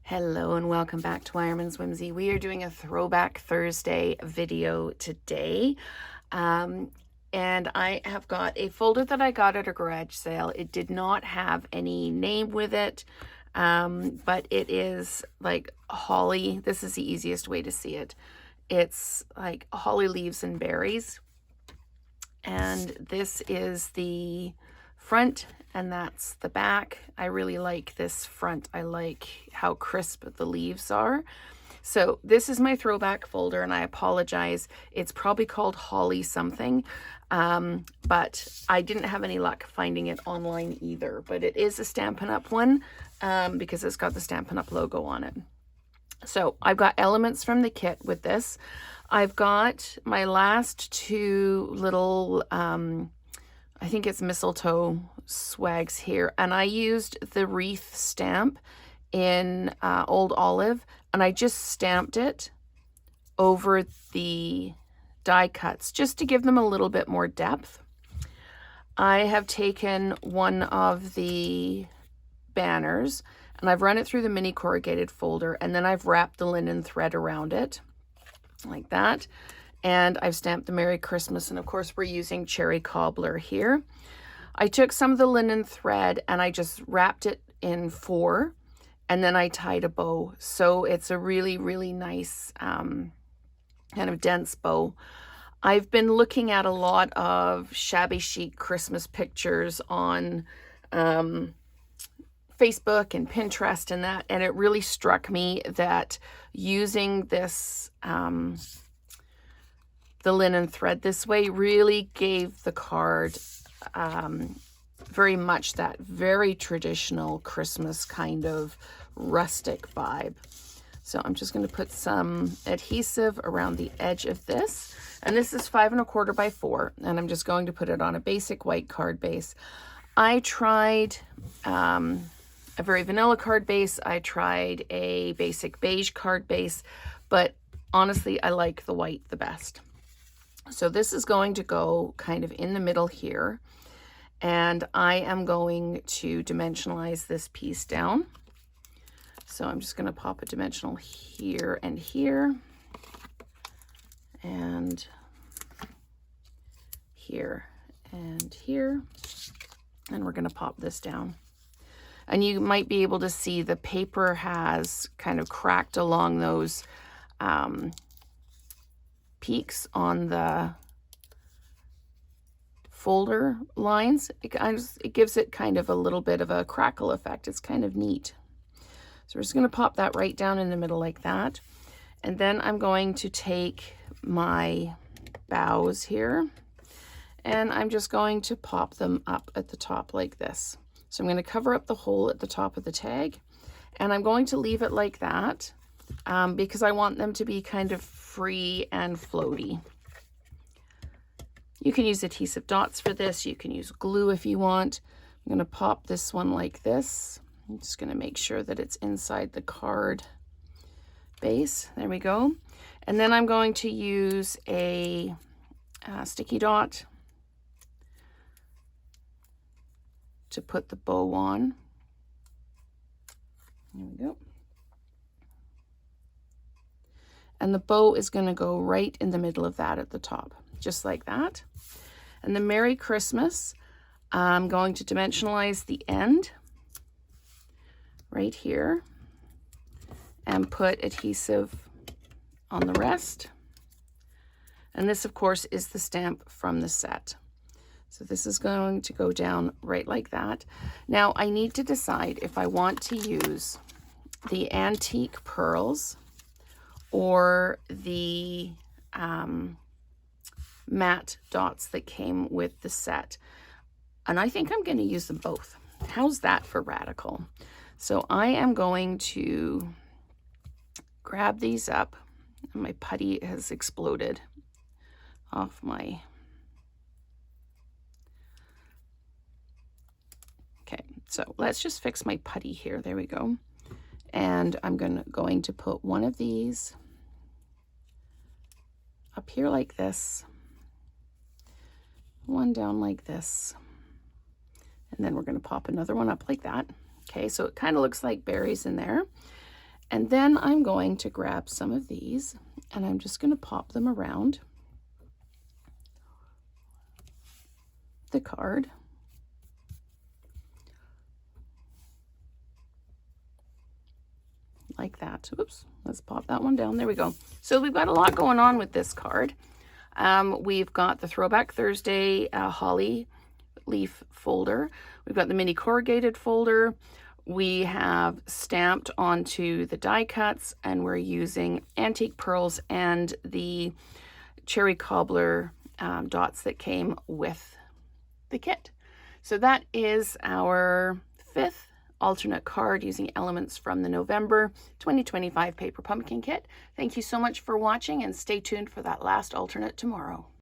Hello and welcome back to Wireman's Whimsy. We are doing a Throwback Thursday video today. And I have got a folder that I got at a garage sale. It did not have any name with it, but it is like holly. This is the easiest way to see it. It's like holly leaves and berries. And this is the front and that's the back. I really like this front. I like how crisp the leaves are. So this is my throwback folder, and I apologize. It's probably called Holly something, but I didn't have any luck finding it online either. But it is a Stampin' Up! One because it's got the Stampin' Up! Logo on it. So I've got elements from the kit with this. I've got my last two little, I think it's mistletoe swags here. And I used the wreath stamp in Old Olive, and I just stamped it over the die cuts just to give them a little bit more depth. I have taken one of the banners and I've run it through the mini corrugated folder, and then I've wrapped the linen thread around it like that. And I've stamped the Merry Christmas, and of course we're using cherry cobbler here. I took some of the linen thread and I just wrapped it in 4, and then I tied a bow. So it's a really, really nice kind of dense bow. I've been looking at a lot of shabby chic Christmas pictures on Facebook and Pinterest and that, and it really struck me that using this the linen thread this way really gave the card very much that very traditional Christmas kind of rustic vibe. So I'm just going to put some adhesive around the edge of this, and this is 5 1/4 by 4, and I'm just going to put it on a basic white card base. I tried a very vanilla card base. I tried a basic beige card base, but honestly, I like the white the best. So this is going to go kind of in the middle here, and I am going to dimensionalize this piece down. So I'm just going to pop a dimensional here and here, and here and here, and we're going to pop this down. And you might be able to see the paper has kind of cracked along those peaks on the folder lines. It gives it kind of a little bit of a crackle effect. It's kind of neat. So we're just going to pop that right down in the middle like that. And then I'm going to take my bows here, and I'm just going to pop them up at the top like this. So I'm going to cover up the hole at the top of the tag, and I'm going to leave it like that because I want them to be kind of free and floaty. You can use adhesive dots for this. You can use glue if you want. I'm going to pop this one like this. I'm just going to make sure that it's inside the card base. There we go. And then I'm going to use a sticky dot to put the bow on. There we go. And the bow is going to go right in the middle of that at the top, just like that. And the Merry Christmas, I'm going to dimensionalize the end right here and put adhesive on the rest. And this, of course, is the stamp from the set. So this is going to go down right like that. Now I need to decide if I want to use the antique pearls or the matte dots that came with the set. And I think I'm going to use them both. How's that for radical? So I am going to grab these up. My putty has exploded off my... Okay, so let's just fix my putty here. There we go. And I'm going to put one of these up here like this, one down like this, and then we're going to pop another one up like that. Okay, so it kind of looks like berries in there. And then I'm going to grab some of these and I'm just going to pop them around the card. Like that. Oops, let's pop that one down. There we go. So we've got a lot going on with this card. We've got the Throwback Thursday holly leaf folder. We've got the mini corrugated folder. We have stamped onto the die cuts, and we're using antique pearls and the cherry cobbler dots that came with the kit. So that is our 5th alternate card using elements from the November 2025 Paper Pumpkin Kit. Thank you so much for watching, and stay tuned for that last alternate tomorrow.